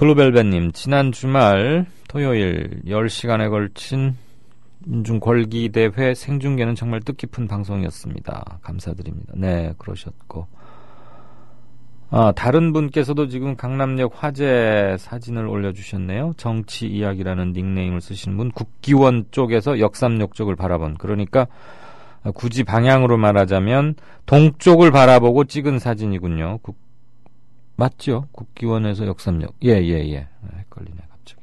블루벨벳님, 지난 주말 토요일 10시간에 걸친 민중 걸기대회 생중계는 정말 뜻깊은 방송이었습니다. 감사드립니다. 네, 그러셨고. 다른 분께서도 지금 강남역 화재 사진을 올려주셨네요. 정치 이야기라는 닉네임을 쓰시는 분, 국기원 쪽에서 역삼역 쪽을 바라본, 그러니까 굳이 방향으로 말하자면 동쪽을 바라보고 찍은 사진이군요. 맞죠? 국기원에서 역삼역. 예. 헷갈리네, 갑자기.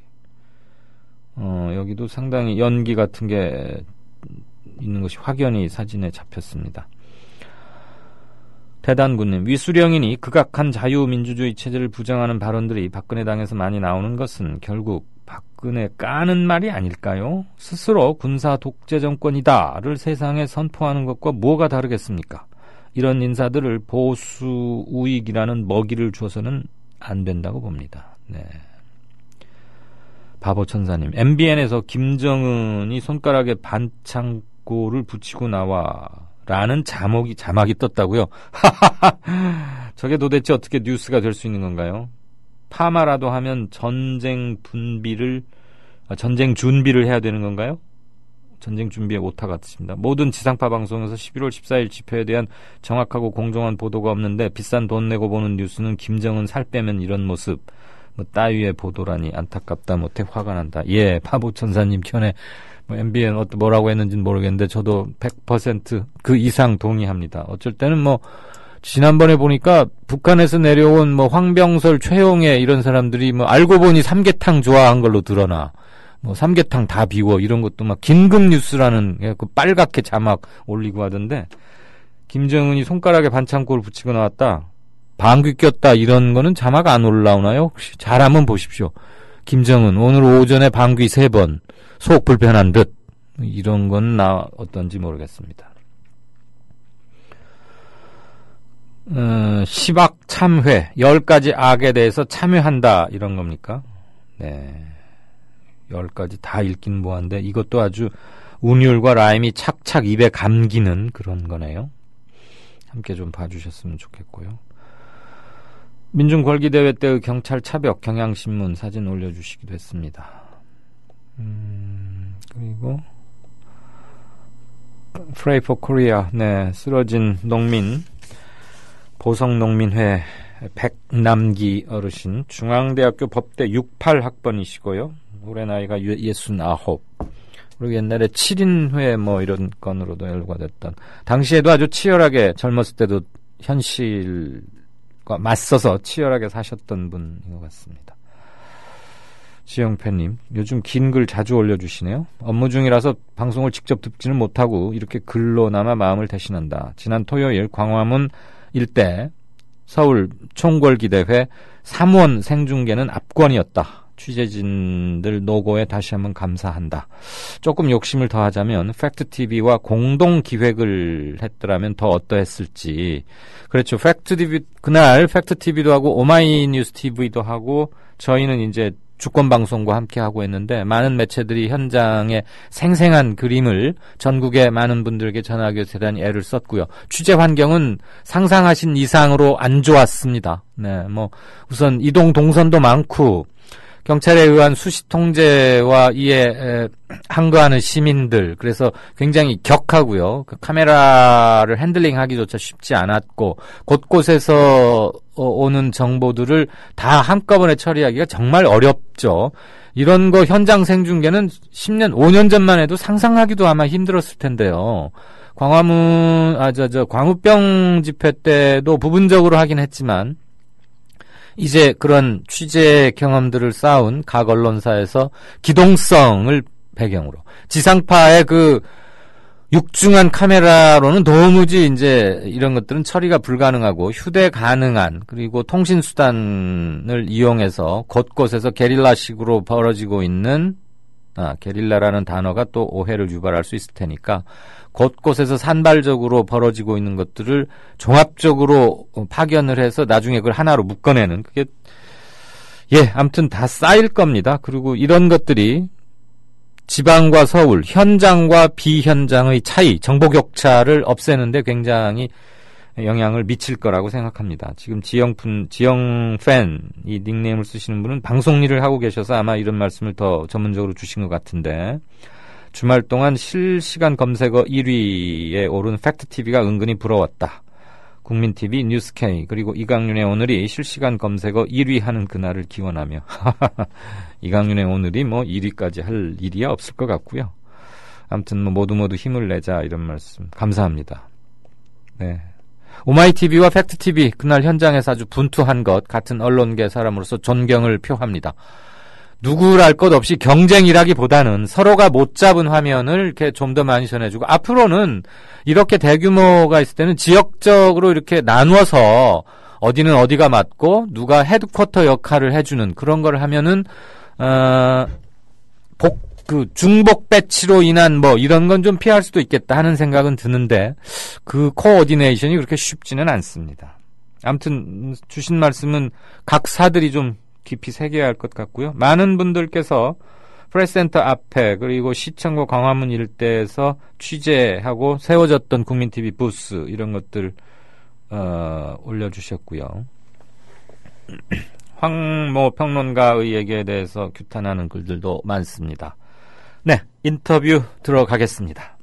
여기도 상당히 연기 같은 게 있는 것이 확연히 사진에 잡혔습니다. 대단군님, 위수령이니 극악한 자유민주주의 체제를 부정하는 발언들이 박근혜 당에서 많이 나오는 것은 결국 박근혜 까는 말이 아닐까요? 스스로 군사 독재 정권이다를 세상에 선포하는 것과 뭐가 다르겠습니까? 이런 인사들을 보수 우익이라는 먹이를 줘서는 안 된다고 봅니다. 네. 바보천사님, MBN에서 김정은이 손가락에 반창고를 붙이고 나와 라는 자막이 떴다고요? 저게 도대체 어떻게 뉴스가 될 수 있는 건가요? 파마라도 하면 전쟁 준비를 해야 되는 건가요? 전쟁 준비의 오타 같습니다. 모든 지상파 방송에서 11월 14일 집회에 대한 정확하고 공정한 보도가 없는데 비싼 돈 내고 보는 뉴스는 김정은 살 빼면 이런 모습 따위의 보도라니 안타깝다 못해 화가 난다. 예, 파보천사님 편에 MBN 뭐라고 했는지는 모르겠는데 저도 100% 그 이상 동의합니다. 어쩔 때는 지난번에 보니까 북한에서 내려온 황병설, 최용해 이런 사람들이 알고 보니 삼계탕 좋아한 걸로 드러나. 삼계탕 다 비워 이런 것도 막 긴급 뉴스라는 그 빨갛게 자막 올리고 하던데, 김정은이 손가락에 반창고를 붙이고 나왔다, 방귀 꼈다 이런 거는 자막 안 올라오나요? 혹시 잘 한번 보십시오. 김정은 오늘 오전에 방귀 3번, 속 불편한 듯, 이런 건 어떤지 모르겠습니다. 시박 참회, 10가지 악에 대해서 참회한다 이런 겁니까? 네, 10가지 다 읽긴 뭐한데 이것도 아주 운율과 라임이 착착 입에 감기는 그런 거네요. 함께 좀 봐주셨으면 좋겠고요. 민중궐기대회 때의 경찰 차벽, 경향신문 사진 올려주시기도 했습니다. 그리고 Pray for Korea, 네, 쓰러진 농민, 보성농민회 백남기 어르신, 중앙대학교 법대 68학번이시고요. 올해 나이가 69. 그리고 옛날에 7인회 이런 건으로도 열과됐던, 당시에도 아주 치열하게, 젊었을 때도 현실과 맞서서 치열하게 사셨던 분인 것 같습니다. 지영패님, 요즘 긴 글 자주 올려주시네요. 업무 중이라서 방송을 직접 듣지는 못하고 이렇게 글로나마 마음을 대신한다. 지난 토요일 광화문 일대 서울 총궐기대회 3원 생중계는 압권이었다. 취재진들 노고에 다시 한번 감사한다. 조금 욕심을 더하자면 팩트TV와 공동 기획을 했더라면 더 어떠했을지. 그렇죠. 그날 팩트TV도 하고 오마이뉴스 TV도 하고 저희는 이제 주권방송과 함께 하고 했는데, 많은 매체들이 현장의 생생한 그림을 전국의 많은 분들에게 전하기 위해서 대단히 애를 썼고요. 취재 환경은 상상하신 이상으로 안 좋았습니다. 네, 우선 이동 동선도 많고, 경찰에 의한 수시 통제와 이에 항거하는 시민들, 그래서 굉장히 격하고요. 그 카메라를 핸들링하기조차 쉽지 않았고, 곳곳에서 오는 정보들을 다 한꺼번에 처리하기가 정말 어렵죠. 이런 거 현장 생중계는 10년, 5년 전만 해도 상상하기도 아마 힘들었을 텐데요. 광우병 집회 때도 부분적으로 하긴 했지만, 이제 그런 취재 경험들을 쌓은 각 언론사에서 기동성을 배경으로, 지상파의 그 육중한 카메라로는 도무지 이제 이런 것들은 처리가 불가능하고, 휴대 가능한, 그리고 통신수단을 이용해서 곳곳에서 게릴라식으로 벌어지고 있는, 게릴라라는 단어가 또 오해를 유발할 수 있을 테니까, 곳곳에서 산발적으로 벌어지고 있는 것들을 종합적으로 파견을 해서 나중에 그걸 하나로 묶어내는, 그게 아무튼 다 쌓일 겁니다. 그리고 이런 것들이 지방과 서울, 현장과 비현장의 차이, 정보 격차를 없애는데 굉장히 영향을 미칠 거라고 생각합니다. 지금 지영팬 이 닉네임을 쓰시는 분은 방송 일을 하고 계셔서 아마 이런 말씀을 더 전문적으로 주신 것 같은데, 주말 동안 실시간 검색어 1위에 오른 팩트TV가 은근히 부러웠다. 국민TV, 뉴스K, 그리고 이강윤의 오늘이 실시간 검색어 1위 하는 그날을 기원하며 이강윤의 오늘이 뭐 1위까지 할 일이야 없을 것 같고요. 아무튼 뭐 모두 힘을 내자 이런 말씀 감사합니다. 네. 오마이TV와 팩트TV 그날 현장에서 아주 분투한 것 같은 언론계 사람으로서 존경을 표합니다. 누구랄 것 없이 경쟁이라기보다는 서로가 못 잡은 화면을 이렇게 좀 더 많이 전해주고, 앞으로는 이렇게 대규모가 있을 때는 지역적으로 이렇게 나누어서 어디는 어디가 맞고 누가 헤드쿼터 역할을 해주는 그런 걸 하면은 중복 배치로 인한 뭐 이런 건 좀 피할 수도 있겠다 하는 생각은 드는데, 그 코어디네이션이 그렇게 쉽지는 않습니다. 아무튼 주신 말씀은 각 사들이 좀 깊이 새겨야 할 것 같고요. 많은 분들께서 프레스센터 앞에 그리고 시청과 광화문 일대에서 취재하고 세워졌던 국민TV 부스 이런 것들 올려주셨고요. 황모 평론가의 얘기에 대해서 규탄하는 글들도 많습니다. 네, 인터뷰 들어가겠습니다.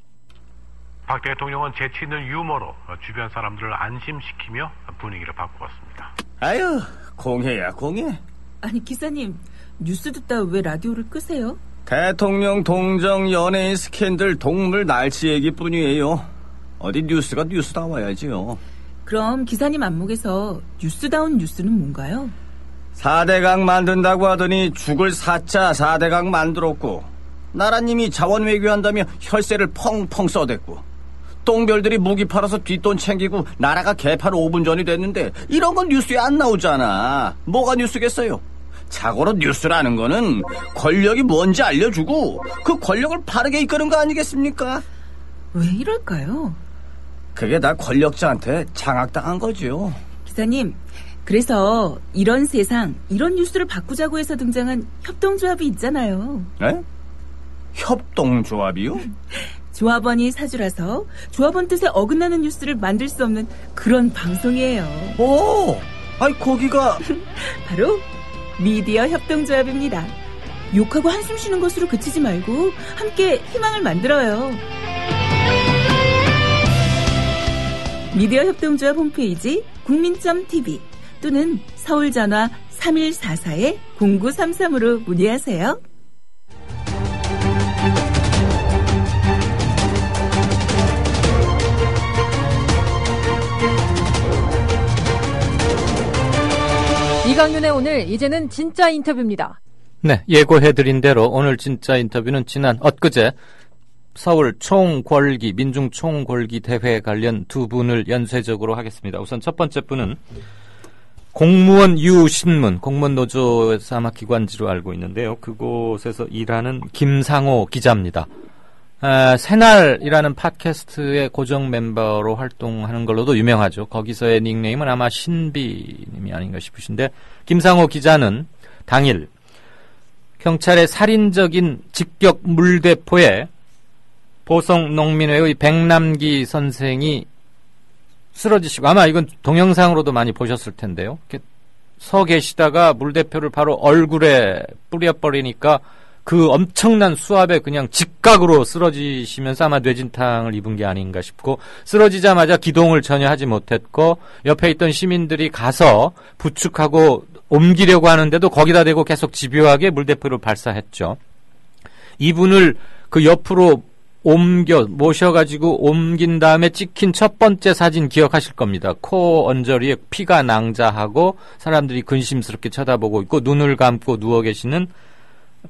박 대통령은 재치 있는 유머로 주변 사람들을 안심시키며 분위기를 바꾸었습니다. 아유, 공해야 공해. 아니, 기사님, 뉴스 듣다 왜 라디오를 끄세요? 대통령 동정 연예인 스캔들 동물 날씨 얘기뿐이에요. 어디 뉴스가 뉴스다워야지요. 그럼 기사님 안목에서 뉴스다운 뉴스는 뭔가요? 4대강 만든다고 하더니 죽을 4차 4대강 만들었고, 나라님이 자원 외교한다며 혈세를 펑펑 써댔고, 똥별들이 무기 팔아서 뒷돈 챙기고 나라가 개판 5분 전이 됐는데 이런 건 뉴스에 안 나오잖아. 뭐가 뉴스겠어요? 자고로 뉴스라는 거는 권력이 뭔지 알려주고 그 권력을 바르게 이끄는 거 아니겠습니까? 왜 이럴까요? 그게 다 권력자한테 장악당한 거죠. 기사님, 그래서 이런 세상, 이런 뉴스를 바꾸자고 해서 등장한 협동조합이 있잖아요. 에? 협동조합이요? 조합원이 사주라서 조합원 뜻에 어긋나는 뉴스를 만들 수 없는 그런 방송이에요. 오! 아니 거기가 바로 미디어 협동조합입니다. 욕하고 한숨 쉬는 것으로 그치지 말고 함께 희망을 만들어요. 미디어 협동조합 홈페이지 국민.tv 또는 서울전화 3144-0933으로 문의하세요. 이강윤의 오늘, 이제는 진짜 인터뷰입니다. 네, 예고해드린 대로 오늘 진짜 인터뷰는 엊그제 서울 총궐기, 민중 총궐기 대회 관련 두 분을 연쇄적으로 하겠습니다. 우선 첫 번째 분은 공무원 유신문, 공무원노조에서 아마 기관지로 알고 있는데요. 그곳에서 일하는 김상호 기자입니다. 새날이라는 팟캐스트의 고정 멤버로 활동하는 걸로도 유명하죠. 거기서의 닉네임은 아마 신비님이 아닌가 싶으신데, 김상호 기자는 당일 경찰의 살인적인 직격 물대포에 보성농민회의 백남기 선생이 쓰러지시고, 아마 이건 동영상으로도 많이 보셨을 텐데요. 이렇게 서 계시다가 물대포를 바로 얼굴에 뿌려버리니까 그 엄청난 수압에 그냥 직각으로 쓰러지시면서 아마 뇌진탕을 입은 게 아닌가 싶고, 쓰러지자마자 기동을 전혀 하지 못했고 옆에 있던 시민들이 가서 부축하고 옮기려고 하는데도 거기다 대고 계속 집요하게 물대포를 발사했죠. 이분을 그 옆으로 모셔가지고 옮긴 다음에 찍힌 첫 번째 사진 기억하실 겁니다. 코 언저리에 피가 낭자하고 사람들이 근심스럽게 쳐다보고 있고 눈을 감고 누워 계시는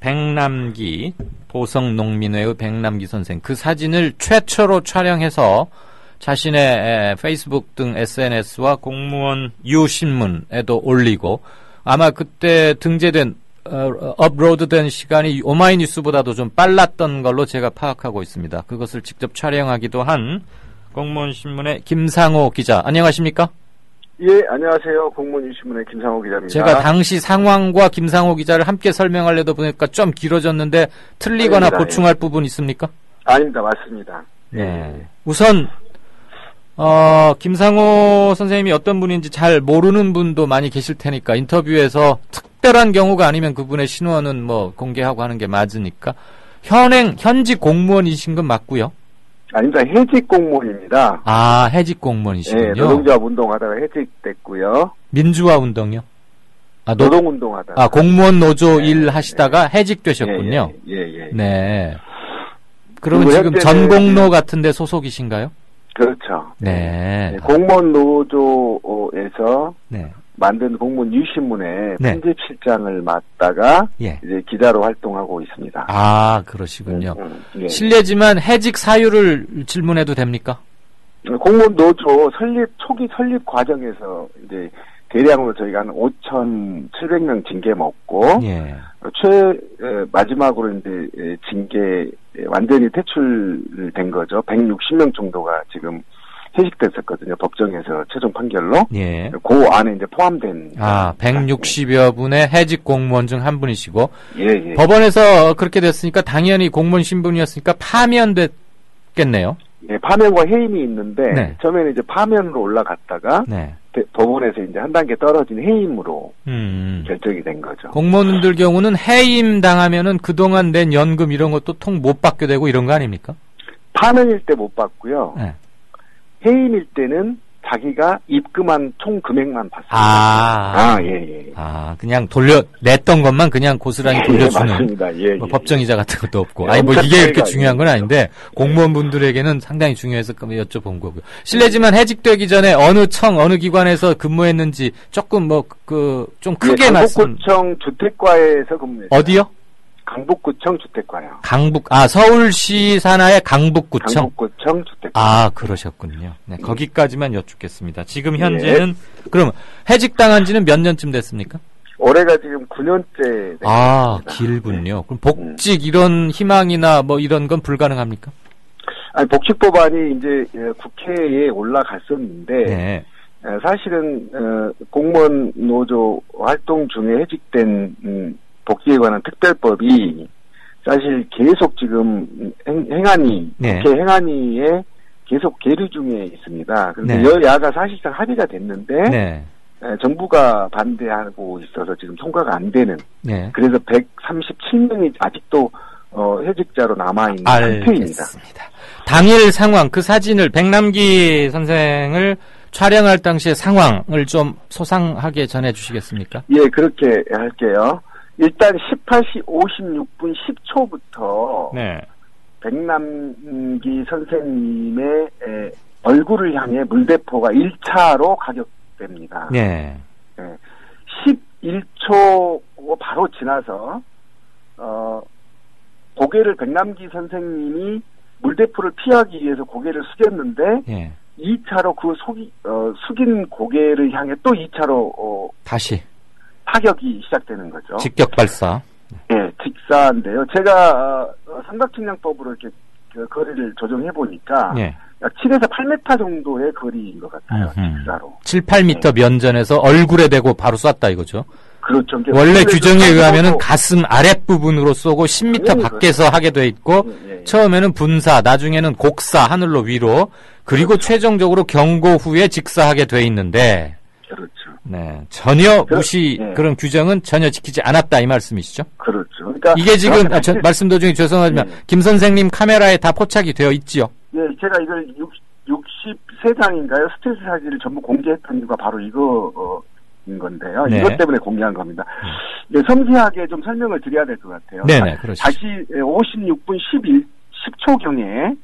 백남기, 보성농민회의 백남기 선생, 그 사진을 최초로 촬영해서 자신의 페이스북 등 SNS와 공무원 유신문에도 올리고, 아마 그때 등재된 업로드된 시간이 오마이뉴스보다도 좀 빨랐던 걸로 제가 파악하고 있습니다. 그것을 직접 촬영하기도 한 공무원신문의 김상호 기자, 안녕하십니까? 예, 안녕하세요. 공무원신문의 김상호 기자입니다. 제가 당시 상황과 김상호 기자를 함께 설명하려다 보니까 좀 길어졌는데 틀리거나 아닙니다. 보충할 부분 있습니까? 아닙니다. 맞습니다. 네. 우선 김상호 선생님이 어떤 분인지 잘 모르는 분도 많이 계실 테니까 인터뷰에서 특별한 경우가 아니면 그분의 신원은 뭐 공개하고 하는 게 맞으니까 현직 공무원이신 건 맞고요. 아닙니다. 해직 공무원입니다. 아, 해직 공무원이시군요. 네, 노동조합 운동하다가 해직됐고요. 민주화 운동요? 노동운동하다가. 아, 공무원 노조 일 하시다가 해직되셨군요. 예. 네. 그러면 지금 전공로 같은 데 소속이신가요? 그렇죠. 네. 공무원 노조에서 네. 만든 공무원 유신문의 네. 편집실장을 맡다가 예. 이제 기자로 활동하고 있습니다. 아, 그러시군요. 예. 실례지만 해직 사유를 질문해도 됩니까? 공무원 노조 초기 설립 과정에서 이제 대량으로 저희가 한 5,700명 징계 먹고 예. 마지막으로 이제 징계 완전히 퇴출된 거죠. 160명 정도가 지금 해직됐었거든요. 법정에서 최종 판결로. 예. 그 안에 이제 포함된. 160여 분의 해직 공무원 중 한 분이시고. 예. 법원에서 그렇게 됐으니까 당연히 공무원 신분이었으니까 파면됐겠네요. 예, 파면과 해임이 있는데, 네. 처음에는 이제 파면으로 올라갔다가, 네. 법원에서 이제 한 단계 떨어진 해임으로 결정이 된 거죠. 공무원들 경우는 해임 당하면은 그동안 낸 연금 이런 것도 통 못 받게 되고 이런 거 아닙니까? 파면일 때 못 받고요. 네. 해임일 때는 자기가 입금한 총 금액만 받습니다. 예. 그냥 냈던 것만 그냥 고스란히 돌려주는. 맞습니다. 뭐 법정이자 같은 것도 없고. 예, 뭐 이게 이렇게 중요한 건 아닌데, 공무원분들에게는 상당히 중요해서 여쭤본 거고요. 실례지만 해직되기 전에 어느 기관에서 근무했는지 조금 좀 크게 말씀. 강북구청 주택과에서 근무했어요. 어디요? 강북구청 주택과요. 서울시 산하의 강북구청. 강북구청 주택과. 그러셨군요. 네, 거기까지만 여쭙겠습니다. 지금 현재는, 그럼 해직당한 지는 몇 년쯤 됐습니까? 올해가 지금 9년째 됐습니다. 길군요. 그럼 복직 이런 희망이나 뭐 이런 건 불가능합니까? 아니, 복직 법안이 이제 국회에 올라갔었는데, 네. 사실은, 공무원 노조 활동 중에 해직된, 복지에 관한 특별법이 사실 계속 지금 행안위, 네. 국회 행안위에 계속 계류 중에 있습니다. 그런데 네. 여야가 사실상 합의가 됐는데 네. 정부가 반대하고 있어서 지금 통과가 안 되는. 네. 그래서 137명이 아직도 해직자로 남아있는 상태입니다. 알겠습니다. 당일 상황, 그 사진을 백남기 선생을 촬영할 당시의 상황을 좀 소상하게 전해주시겠습니까? 예, 그렇게 할게요. 일단 18시 56분 10초부터 네. 백남기 선생님의 얼굴을 향해 물대포가 1차로 가격됩니다. 네. 11초 바로 지나서 고개를 백남기 선생님이 물대포를 피하기 위해서 고개를 숙였는데 네. 2차로 그 숙인 고개를 향해 또 2차로 다시 타격이 시작되는 거죠. 직격 발사. 네, 직사인데요. 제가 삼각측량법으로 이렇게 그 거리를 조정해 보니까 네. 약 7에서 8m 정도의 거리인 것 같아요. 직사로. 7, 8m 면전에서 얼굴에 대고 바로 쐈다 이거죠. 그렇죠. 원래 규정에 의하면은 가슴 아랫부분으로 쏘고 10m 밖에서 그렇죠. 하게 돼 있고 처음에는 분사, 나중에는 곡사 하늘로 위로 그리고 그렇죠. 최종적으로 경고 후에 직사하게 돼 있는데 그렇죠. 네, 전혀 그런 규정은 전혀 지키지 않았다 이 말씀이시죠? 그렇죠. 그러니까 이게 지금 말씀 도중에 죄송하지만 김 선생님 카메라에 다 포착이 되어 있지요? 예, 제가 이걸 63장인가요? 스트레스 사진을 전부 공개했던 이유가 바로 이거인 건데요. 네. 이것 때문에 공개한 겁니다. 네, 섬세하게 좀 설명을 드려야 될 것 같아요. 네네, 그렇죠. 다시 56분 10초경에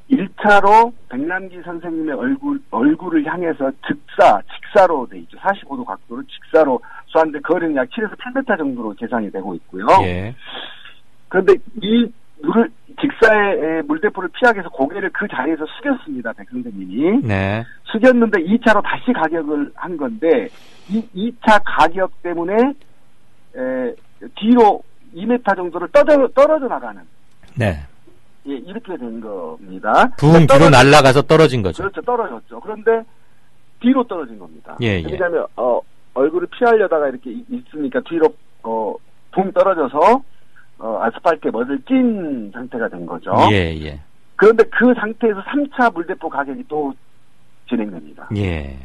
1차로 백남기 선생님의 얼굴을 향해서 직사로 돼 있죠. 45도 각도로 직사로 쏘았는데 거리는 약 7에서 8m 정도로 계산이 되고 있고요. 예. 그런데 이 직사의 물대포를 피하기 위해서 고개를 그 자리에서 숙였습니다. 백 선생님이. 네. 숙였는데 2차로 다시 가격을 한 건데 이 2차 가격 때문에 뒤로 2m 정도를 떨어져 나가는. 네. 예, 이렇게 된 겁니다. 붕 뒤로 날아가서 떨어진 거죠. 그렇죠, 떨어졌죠. 그런데 뒤로 떨어진 겁니다. 예. 왜냐하면 얼굴을 피하려다가 이렇게 있으니까 뒤로 붕 떨어져서 아스팔트에 멋을 낀 상태가 된 거죠. 예. 그런데 그 상태에서 3차 물대포 가격이 또 진행됩니다. 예.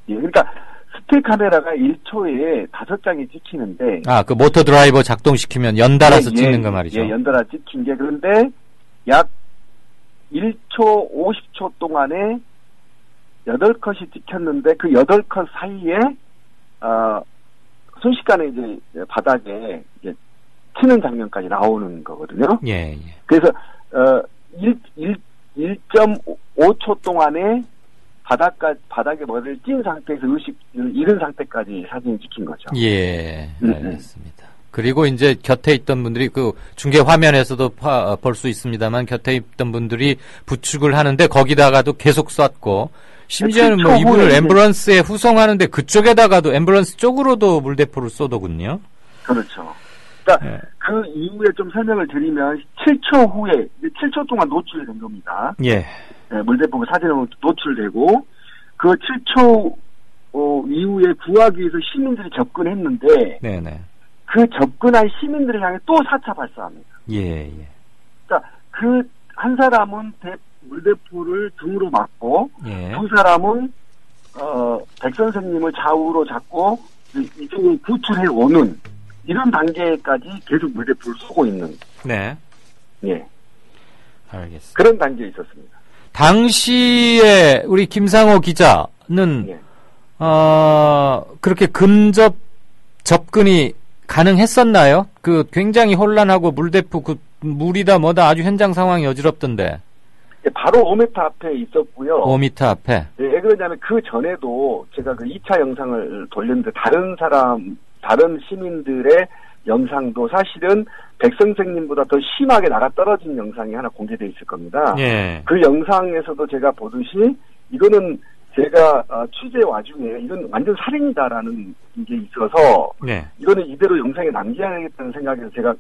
예, 그러니까 스틸 카메라가 1초에 5장이 찍히는데 그 모터 드라이버 작동시키면 연달아서 찍는 거 말이죠. 예, 연달아 찍힌 게 그런데 약 1초 50초 동안에 8컷이 찍혔는데 그 8컷 사이에 순식간에 이제 바닥에 이제 치는 장면까지 나오는 거거든요. 예, 예. 그래서 1.5초 동안에 바닥에 머리를 찐 상태에서 의식을 잃은 상태까지 사진이 찍힌 거죠. 예, 알겠습니다. 그리고 이제 곁에 있던 분들이 그 중계 화면에서도 볼 수 있습니다만 곁에 있던 분들이 부축을 하는데 거기다가도 계속 쐈고 심지어는 뭐 이분을 앰뷸런스에 후송하는데 그쪽에다가도 앰뷸런스 쪽으로도 물대포를 쏘더군요. 그렇죠. 그러니까 예. 그 이후에 좀 설명을 드리면 7초 후에 7초 동안 노출된 겁니다. 예. 네, 물대포가 사진으로 노출되고 그 7초 이후에 구하기 위해서 시민들이 접근했는데 네네. 그 접근한 시민들을 향해 또 4차 발사합니다. 예, 예. 그러니까 그 한 사람은 물대포를 등으로 맞고 예. 두 사람은 백 선생님을 좌우로 잡고 이쪽으로 구출해 오는 이런 단계까지 계속 물대포를 쏘고 있는 네. 예 알겠습니다. 그런 단계에 있었습니다. 당시에 우리 김상호 기자는 예. 그렇게 근접 접근이 가능했었나요? 그 굉장히 혼란하고 물대포 그 물이다 뭐다 아주 현장 상황이 어지럽던데. 예, 바로 5m 앞에 있었고요. 5m 앞에. 예, 왜 그러냐면 그 전에도 제가 그 2차 영상을 돌렸는데 다른 시민들의 영상도 사실은 백 선생님보다 더 심하게 나가 떨어진 영상이 하나 공개돼 있을 겁니다. 예. 그 영상에서도 제가 보듯이 이거는 제가 취재 와중에 이건 완전 살인이다라는 게 있어서 네. 이거는 이대로 영상에 남겨야겠다는 생각에서 제가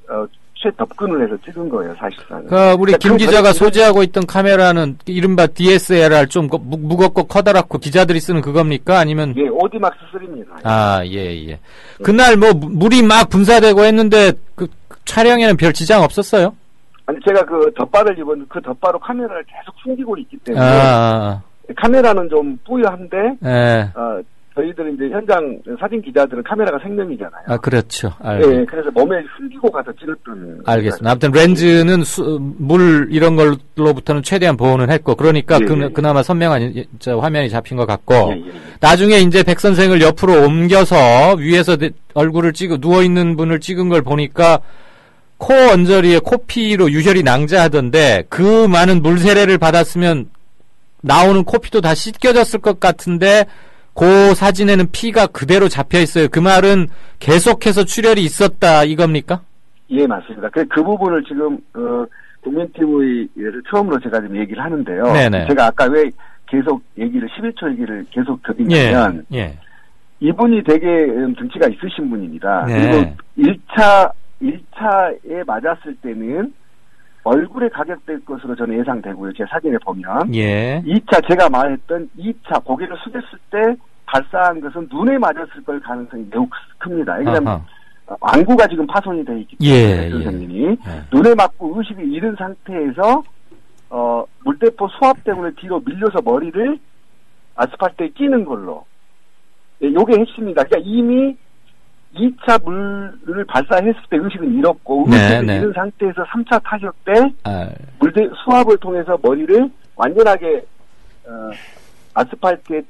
최접근을 해서 찍은 거예요, 사실상. 우리 김 기자가 소지하고 있던 카메라는 이른바 DSLR 좀 무겁고 커다랗고 기자들이 쓰는 그겁니까? 아니면? 예, 오디막스 3입니다. 예. 그날 뭐 물이 막 분사되고 했는데 그 촬영에는 별 지장 없었어요? 아니, 제가 그 덧발을 입었는데 그 덧발로 카메라를 계속 숨기고 있기 때문에 카메라는 좀 뿌여한데 예. 저희들은 이제 현장 사진 기자들은 카메라가 생명이잖아요. 그렇죠. 예, 그래서 몸에 숨기고 가서 찍었던. 알겠습니다. 아무튼 렌즈는 물 이런 걸로부터는 최대한 보호는 했고, 그러니까 그나마 선명한 화면이 잡힌 것 같고, 나중에 이제 백 선생을 옆으로 옮겨서 위에서 얼굴을 누워 있는 분을 찍은 걸 보니까 코 언저리에 코피로 유혈이 낭자하던데 그 많은 물 세례를 받았으면 나오는 코피도 다 씻겨졌을 것 같은데. 그 사진에는 피가 그대로 잡혀 있어요. 그 말은 계속해서 출혈이 있었다 이겁니까? 예, 맞습니다. 그 부분을 지금 국민TV를 처음으로 제가 지금 얘기를 하는데요. 네네. 제가 아까 왜 계속 11초 얘기를 계속 드리냐면 이분이 되게 등치가 있으신 분입니다. 네. 그리고 1차에 맞았을 때는 얼굴에 가격될 것으로 저는 예상되고요. 제 사진에 보면. 2차 제가 말했던 2차 고개를 숙였을 때 발사한 것은 눈에 맞았을 걸 가능성이 매우 큽니다. 왜냐하면 안구가 지금 파손이 되어 있기 때문에 선생님이 눈에 맞고 의식을 잃은 상태에서 물대포 수압 때문에 뒤로 밀려서 머리를 아스팔트에 끼는 걸로. 요게 핵심입니다. 그러니까 이미 2차 물을 발사했을 때 의식은 잃었고 의식을 잃은 상태에서 3차 타격 때 수압을 통해서 머리를 완전하게 아스팔트에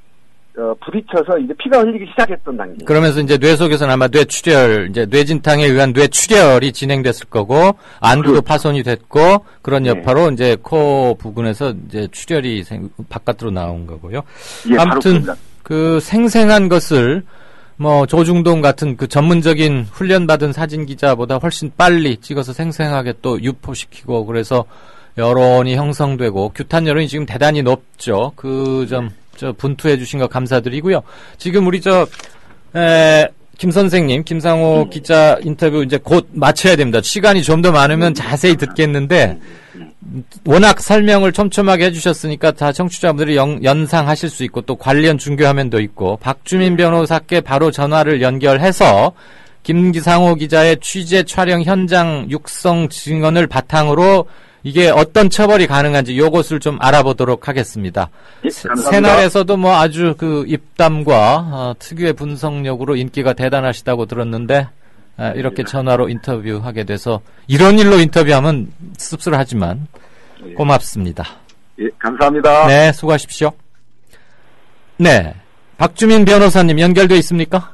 부딪혀서 이제 피가 흘리기 시작했던 단계. 그러면서 이제 뇌 속에서는 아마 뇌출혈, 이제 뇌진탕에 의한 뇌출혈이 진행됐을 거고 안구도 파손이 됐고 그런 여파로 이제 코 부근에서 이제 출혈이 바깥으로 나온 거고요. 아무튼 그 생생한 것을 뭐 조중동 같은 그 전문적인 훈련받은 사진 기자보다 훨씬 빨리 찍어서 생생하게 또 유포시키고 그래서 여론이 형성되고 규탄 여론이 지금 대단히 높죠. 그 점 분투해 주신 거 감사드리고요. 지금 우리 김 선생님, 김상호 기자 인터뷰 이제 곧 마쳐야 됩니다. 시간이 좀 더 많으면 자세히 듣겠는데 워낙 설명을 촘촘하게 해주셨으니까 다 청취자분들이 연상하실 수 있고 또 관련 중계 화면도 있고 박주민 변호사께 바로 전화를 연결해서 김상호 기자의 취재 촬영 현장 육성 증언을 바탕으로 이게 어떤 처벌이 가능한지 요것을 좀 알아보도록 하겠습니다. 예, 감사합니다. 새날에서도 뭐 아주 그 입담과 특유의 분석력으로 인기가 대단하시다고 들었는데 이렇게 전화로 인터뷰하게 돼서 이런 일로 인터뷰하면 씁쓸하지만 고맙습니다. 예, 감사합니다. 네, 수고하십시오. 네, 박주민 변호사님 연결돼 있습니까?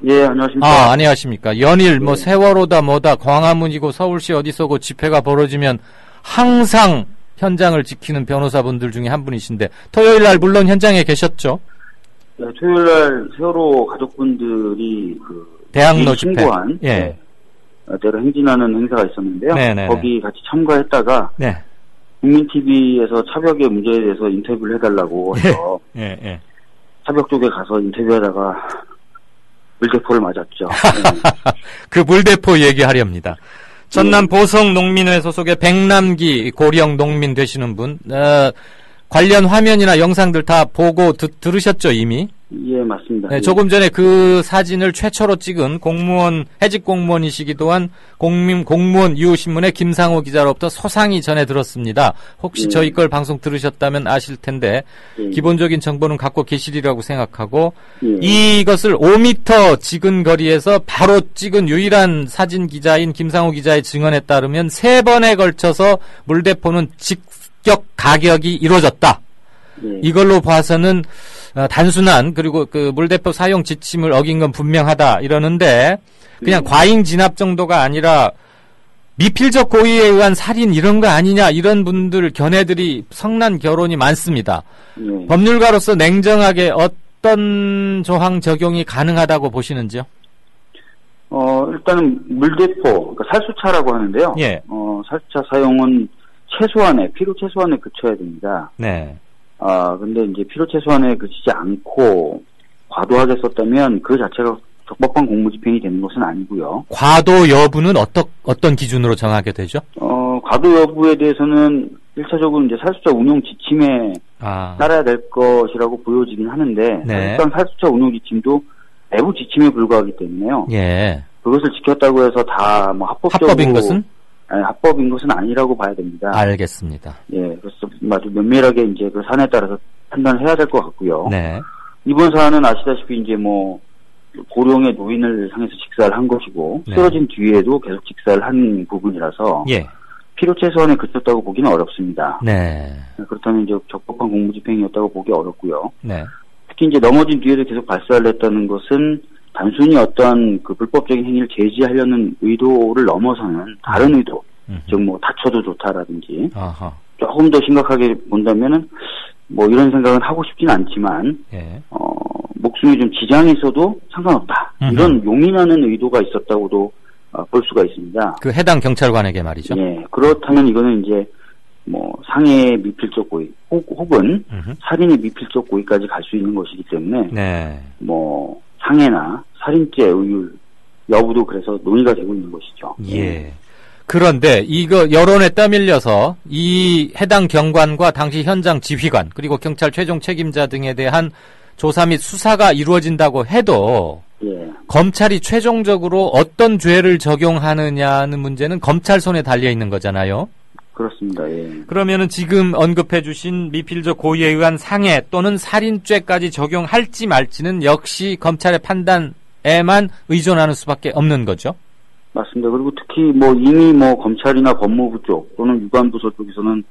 예, 안녕하십니까. 안녕하십니까. 연일 뭐 세월호다 뭐다 광화문이고 서울시 어디서고 집회가 벌어지면 항상 현장을 지키는 변호사분들 중에 한 분이신데 토요일 날 물론 현장에 계셨죠? 네, 토요일 날 세월호 가족분들이 대학로 집회. 신고한 예. 대로 행진하는 행사가 있었는데요. 네네네. 거기 같이 참가했다가 네. 국민TV에서 차벽의 문제에 대해서 인터뷰를 해달라고 해서 예. 차벽 쪽에 가서 인터뷰하다가 물대포를 맞았죠. 네. 그 물대포 얘기하렵니다. 전남 보성 농민회 소속의 백남기 고령 농민 되시는 분, 관련 화면이나 영상들 다 보고 들으셨죠, 이미? 예, 맞습니다. 네, 조금 전에 그 사진을 최초로 찍은 해직 공무원이시기도 한 공무원 유신문의 김상호 기자로부터 소상히 전해 들었습니다. 혹시 저희 걸 방송 들으셨다면 아실 텐데, 기본적인 정보는 갖고 계시리라고 생각하고, 이것을 5m 찍은 거리에서 바로 찍은 유일한 사진 기자인 김상호 기자의 증언에 따르면 3번에 걸쳐서 물대포는 직격 가격이 이루어졌다. 이걸로 봐서는 단순한 그리고 그 물대포 사용 지침을 어긴 건 분명하다 이러는데 그냥 과잉 진압 정도가 아니라 미필적 고의에 의한 살인 이런 거 아니냐 이런 분들 견해들이 성난 결론이 많습니다. 법률가로서 냉정하게 어떤 조항 적용이 가능하다고 보시는지요? 일단은 물대포, 그러니까 살수차라고 하는데요. 예. 살수차 사용은 필요 최소한에 그쳐야 됩니다. 네. 근데 이제 필요 최소한에 그치지 않고 과도하게 썼다면 그 자체가 적법한 공무집행이 되는 것은 아니고요. 과도 여부는 어떤 기준으로 정하게 되죠? 과도 여부에 대해서는 1차적으로 이제 살수차 운용 지침에 따라야 될 것이라고 보여지긴 하는데, 네. 일단 살수차 운용 지침도 내부 지침에 불과하기 때문에요. 예. 그것을 지켰다고 해서 다 뭐 합법인 것은? 아니, 합법인 것은 아니라고 봐야 됩니다. 알겠습니다. 예, 그래서 아주 면밀하게 이제 그 사안에 따라서 판단을 해야 될 것 같고요. 네. 이번 사안은 아시다시피 이제 뭐 고령의 노인을 향해서 직사를 한 것이고 네. 쓰러진 뒤에도 계속 직사를 한 부분이라서 예. 필요 최소한에 그쳤다고 보기는 어렵습니다. 네. 그렇다면 이제 적법한 공무집행이었다고 보기 어렵고요. 네. 특히 이제 넘어진 뒤에도 계속 발사를 했다는 것은 단순히 어떤 그 불법적인 행위를 제지하려는 의도를 넘어서는 다른 의도, 즉 뭐 다쳐도 좋다라든지 아하. 조금 더 심각하게 본다면은 뭐 이런 생각은 하고 싶진 않지만 예. 목숨에 좀 지장이 있어도 상관없다. 이런 용인하는 의도가 있었다고도 볼 수가 있습니다. 그 해당 경찰관에게 말이죠. 예, 그렇다면 이거는 이제 뭐 상해의 미필적 고의 혹은 살인의 미필적 고의까지 갈 수 있는 것이기 때문에 네. 뭐 상해나 살인죄 의율 여부도 그래서 논의가 되고 있는 것이죠. 예. 그런데 이거 여론에 떠밀려서 이 해당 경관과 당시 현장 지휘관 그리고 경찰 최종 책임자 등에 대한 조사 및 수사가 이루어진다고 해도 예. 검찰이 최종적으로 어떤 죄를 적용하느냐는 문제는 검찰 손에 달려 있는 거잖아요. 그렇습니다. 예. 그러면은 지금 언급해 주신 미필적 고의에 의한 상해 또는 살인죄까지 적용할지 말지는 역시 검찰의 판단에만 의존하는 수밖에 없는 거죠. 맞습니다. 그리고 특히 뭐 이미 뭐 검찰이나 법무부 쪽 또는 유관부서 쪽에서는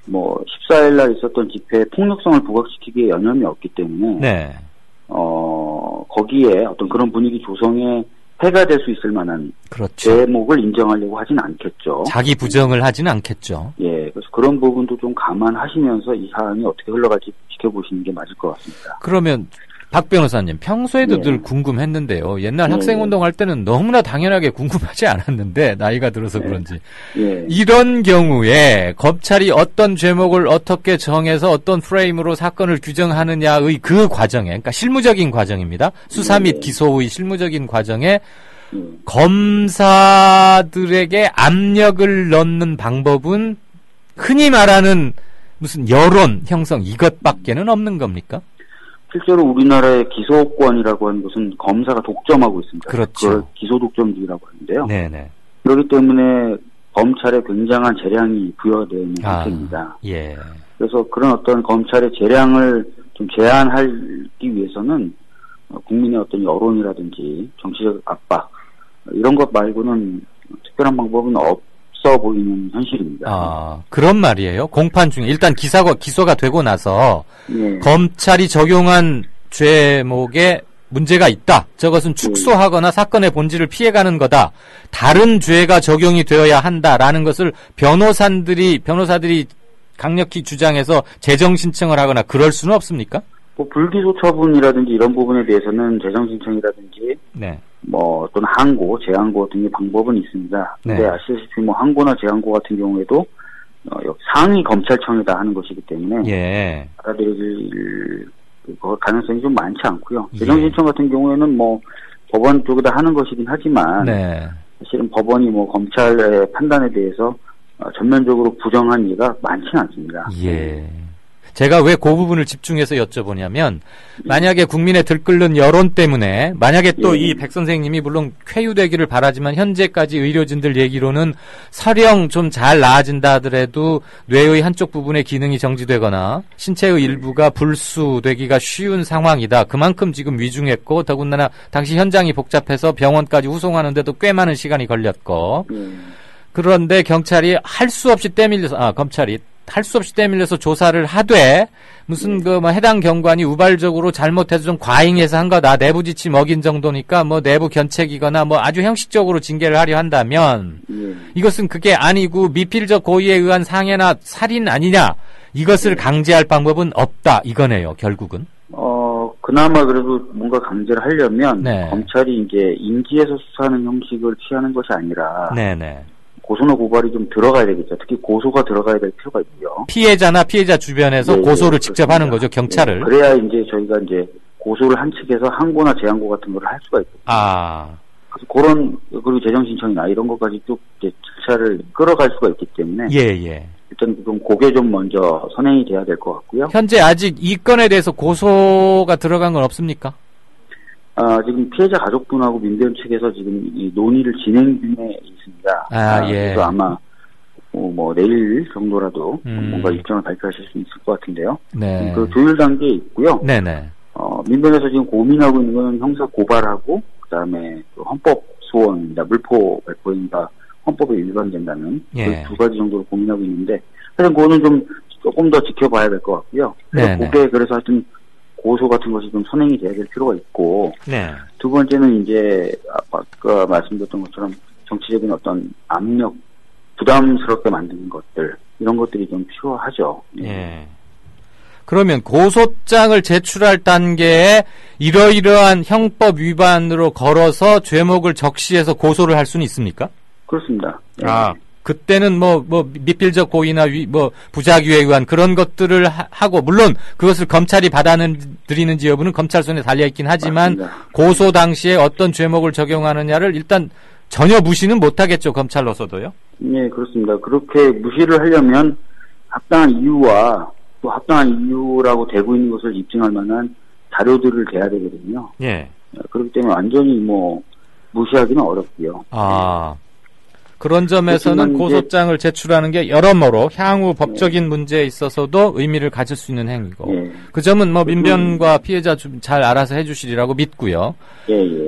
뭐 14일 날 있었던 집회에 폭력성을 부각시키기에 여념이 없기 때문에 네. 거기에 어떤 그런 분위기 조성에 해가 될 수 있을 만한 그렇죠. 제목을 인정하려고 하진 않겠죠. 자기 부정을 하지는 않겠죠. 예, 그래서 그런 부분도 좀 감안하시면서 이 사안이 어떻게 흘러갈지 지켜보시는 게 맞을 것 같습니다. 그러면 박 변호사님 평소에도 예. 늘 궁금했는데요. 옛날 예. 학생운동할 때는 너무나 당연하게 궁금하지 않았는데 나이가 들어서 그런지 예. 이런 경우에 검찰이 어떤 죄목을 어떻게 정해서 어떤 프레임으로 사건을 규정하느냐의 그 과정에 그러니까 실무적인 과정입니다. 수사 및 기소의 실무적인 과정에 검사들에게 압력을 넣는 방법은 흔히 말하는 무슨 여론 형성 이것밖에는 없는 겁니까? 실제로 우리나라의 기소권이라고 하는 것은 검사가 독점하고 있습니다. 그렇죠. 그걸 기소 독점주의라고 하는데요. 네네. 그렇기 때문에 검찰에 굉장한 재량이 부여되는 상태입니다. 예. 그래서 그런 어떤 검찰의 재량을 좀 제한하기 위해서는 국민의 어떤 여론이라든지 정치적 압박 이런 것 말고는 특별한 방법은 없어 보이는 현실입니다. 그런 말이에요. 공판 중에 일단 기소가 되고 나서 예. 검찰이 적용한 죄목에 문제가 있다. 저것은 축소하거나 사건의 본질을 피해가는 거다. 다른 죄가 적용이 되어야 한다라는 것을 변호사들이 강력히 주장해서 재정 신청을 하거나 그럴 수는 없습니까? 뭐 불기소 처분이라든지 이런 부분에 대해서는 재정 신청이라든지 네. 뭐 또는 항고, 재항고 등의 방법은 있습니다. 네. 근데 아시다시피 뭐 항고나 재항고 같은 경우에도 상위 검찰청에다 하는 것이기 때문에 예. 받아들일 가능성이 좀 많지 않고요. 재정 신청 같은 경우에는 뭐 법원 쪽에다 하는 것이긴 하지만 네. 사실은 법원이 뭐 검찰의 판단에 대해서 전면적으로 부정한 예가 많지는 않습니다. 예. 제가 왜 그 부분을 집중해서 여쭤보냐면 만약에 국민의 들끓는 여론 때문에 만약에 또 이 백 선생님이 물론 쾌유되기를 바라지만 현재까지 의료진들 얘기로는 설령 좀 잘 나아진다 하더라도 뇌의 한쪽 부분의 기능이 정지되거나 신체의 일부가 불수되기가 쉬운 상황이다. 그만큼 지금 위중했고 더군다나 당시 현장이 복잡해서 병원까지 후송하는데도 꽤 많은 시간이 걸렸고 그런데 경찰이 할 수 없이 검찰이 할 수 없이 떼밀려서 조사를 하되 무슨 해당 경관이 우발적으로 잘못해서 좀 과잉해서 한 거다. 내부 지침 어긴 정도니까 뭐 내부 견책이거나 뭐 아주 형식적으로 징계를 하려 한다면 이것은 그게 아니고 미필적 고의에 의한 상해나 살인 아니냐. 이것을 강제할 방법은 없다. 이거네요. 결국은. 그나마 그래도 뭔가 강제를 하려면 네. 검찰이 이제 인지에서 수사하는 형식을 취하는 것이 아니라 네네. 고소나 고발이 좀 들어가야 되겠죠. 특히 고소가 들어가야 될 필요가 있고요. 피해자나 피해자 주변에서 고소를 직접 하는 거죠, 경찰을. 그래야 이제 저희가 이제 고소를 한 측에서 항고나 재항고 같은 걸 할 수가 있거든요. 그래서 그리고 재정 신청이나 이런 것까지 쭉 이제 절차를 끌어갈 수가 있기 때문에. 예. 일단 좀 그게 좀 먼저 선행이 돼야 될 것 같고요. 현재 아직 이 건에 대해서 고소가 들어간 건 없습니까? 지금 피해자 가족분하고 민변 측에서 지금 이 논의를 진행 중에 있습니다. 예. 그래서 아마 뭐 내일 정도라도 뭔가 입장을 발표하실 수 있을 것 같은데요. 네. 그 조율 단계에 있고요. 네네. 민변에서 지금 고민하고 있는 건 형사 고발하고 그다음에 헌법 소원입니다. 물포 발포인가 헌법에 위반된다는 그 두 가지 정도로 고민하고 있는데 사실 그거는 좀 조금 더 지켜봐야 될 것 같고요. 그게 그래서 하여튼 고소 같은 것이 좀 선행이 돼야 될 필요가 있고, 두 번째는 이제 아까 말씀드렸던 것처럼 정치적인 어떤 압력, 부담스럽게 만드는 것들 이런 것들이 좀 필요하죠. 예. 그러면 고소장을 제출할 단계에 이러이러한 형법 위반으로 걸어서 죄목을 적시해서 고소를 할 수는 있습니까? 그렇습니다. 그때는 미필적 고의나 부작위에 의한 그런 것들을 하고 물론 그것을 검찰이 받아들이는지 여부는 검찰 손에 달려있긴 하지만 맞습니다. 고소 당시에 어떤 죄목을 적용하느냐를 일단 전혀 무시는 못하겠죠. 검찰로서도요. 네, 그렇습니다. 그렇게 무시를 하려면 합당한 이유와 또 합당한 이유라고 되고 있는 것을 입증할 만한 자료들을 대야 되거든요. 예. 그렇기 때문에 완전히 무시하기는 어렵고요. 그런 점에서는 고소장을 제출하는 게 여러모로 향후 법적인 문제에 있어서도 의미를 가질 수 있는 행위고 그 점은 민변과 피해자 잘 알아서 해주시리라고 믿고요.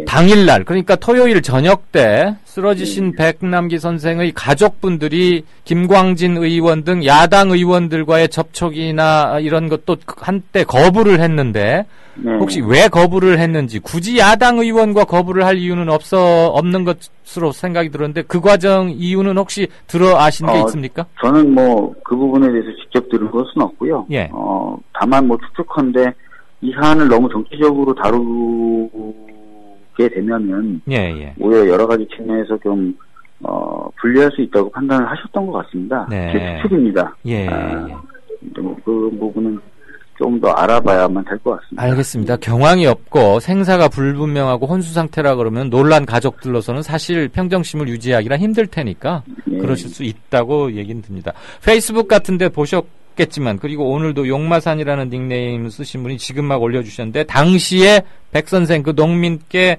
당일날 그러니까 토요일 저녁 때 쓰러지신 백남기 선생의 가족분들이 김광진 의원 등 야당 의원들과의 접촉이나 이런 것도 한때 거부를 했는데 혹시 왜 거부를 했는지 굳이 야당 의원과 거부를 할 이유는 없는 것으로 생각이 들었는데 그 과정 이유는 혹시 아신 게 있습니까? 저는 그 부분에 대해서 직접 들은 것은 없고요. 다만 추측컨대 이 사안을 너무 정치적으로 다루게 되면은 오히려 여러 가지 측면에서 좀 불리할 수 있다고 판단을 하셨던 것 같습니다. 제 추측입니다. 그 부분은 좀 더 알아봐야만 될 것 같습니다. 알겠습니다. 경황이 없고 생사가 불분명하고 혼수 상태라 그러면 논란 가족들로서는 사실 평정심을 유지하기가 힘들 테니까 그러실 수 있다고 얘기는 듭니다. 페이스북 같은 데 보셨겠지만 그리고 오늘도 용마산이라는 닉네임 쓰신 분이 지금 막 올려주셨는데 당시에 백 선생 그 농민께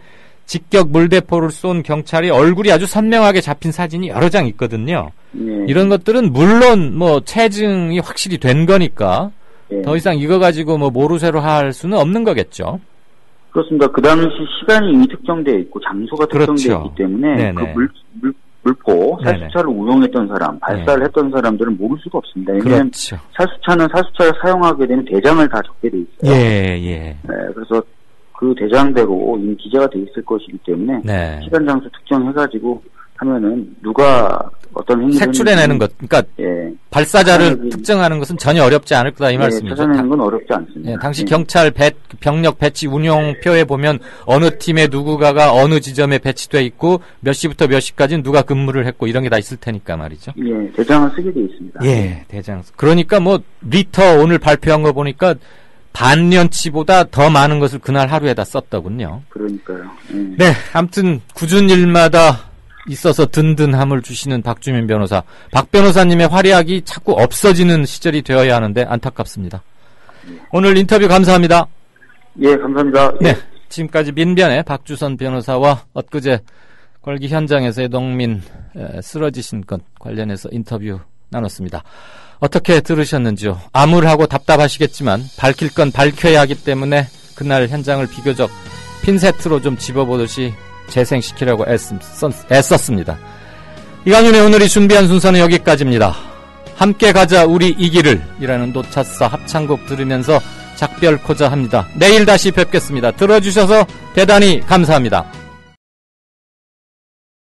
직격 물대포를 쏜 경찰이 얼굴이 아주 선명하게 잡힌 사진이 여러 장 있거든요. 예. 이런 것들은 물론 뭐 체증이 확실히 된 거니까 예. 더 이상 이거 가지고 뭐 모르쇠로 할 수는 없는 거겠죠. 그렇습니다. 그 당시 시간이 이미 특정되어 있고 장소가 특정되어 그렇죠. 있기 때문에 네네. 그 물포 네네. 살수차를 운용했던 사람, 발사를 했던 사람들은 모를 수가 없습니다. 왜냐하면 그렇죠. 살수차는 살수차를 사용하게 되면 대장을 다 적게 돼 있어요. 예. 네, 그래서 그 대장대로 이미 기재가 돼 있을 것이기 때문에 네. 시간 장소 특정해가지고 하면은 누가 어떤 행위를 색출해내는 것, 그러니까 예. 발사자를 특정하는 것은 전혀 어렵지 않을 거다 이 말씀이죠. 찾아내는 건 어렵지 않습니다. 예, 당시 경찰 병력 배치 운용표에 보면 어느 팀에 누구가가 어느 지점에 배치돼 있고 몇 시부터 몇 시까지는 누가 근무를 했고 이런 게 다 있을 테니까 말이죠. 예, 대장을 쓰게 돼 있습니다. 예, 대장. 그러니까 뭐 리터 오늘 발표한 거 보니까 반년치보다 더 많은 것을 그날 하루에다 썼더군요. 그러니까요. 예. 네, 아무튼 굳은 일마다 있어서 든든함을 주시는 박주민 변호사. 박 변호사님의 활약이 자꾸 없어지는 시절이 되어야 하는데 안타깝습니다. 오늘 인터뷰 감사합니다. 예, 감사합니다. 네, 지금까지 민변의 박주선 변호사와 엊그제 걸기 현장에서의 농민 쓰러지신 것 관련해서 인터뷰 나눴습니다. 어떻게 들으셨는지요? 암울하고 답답하시겠지만 밝힐 건 밝혀야 하기 때문에 그날 현장을 비교적 핀세트로 좀 집어보듯이 재생시키려고 애썼습니다. 이강윤의 오늘이 준비한 순서는 여기까지입니다. 함께 가자 우리 이 길을 이라는 노차사 합창곡 들으면서 작별코자 합니다. 내일 다시 뵙겠습니다. 들어주셔서 대단히 감사합니다.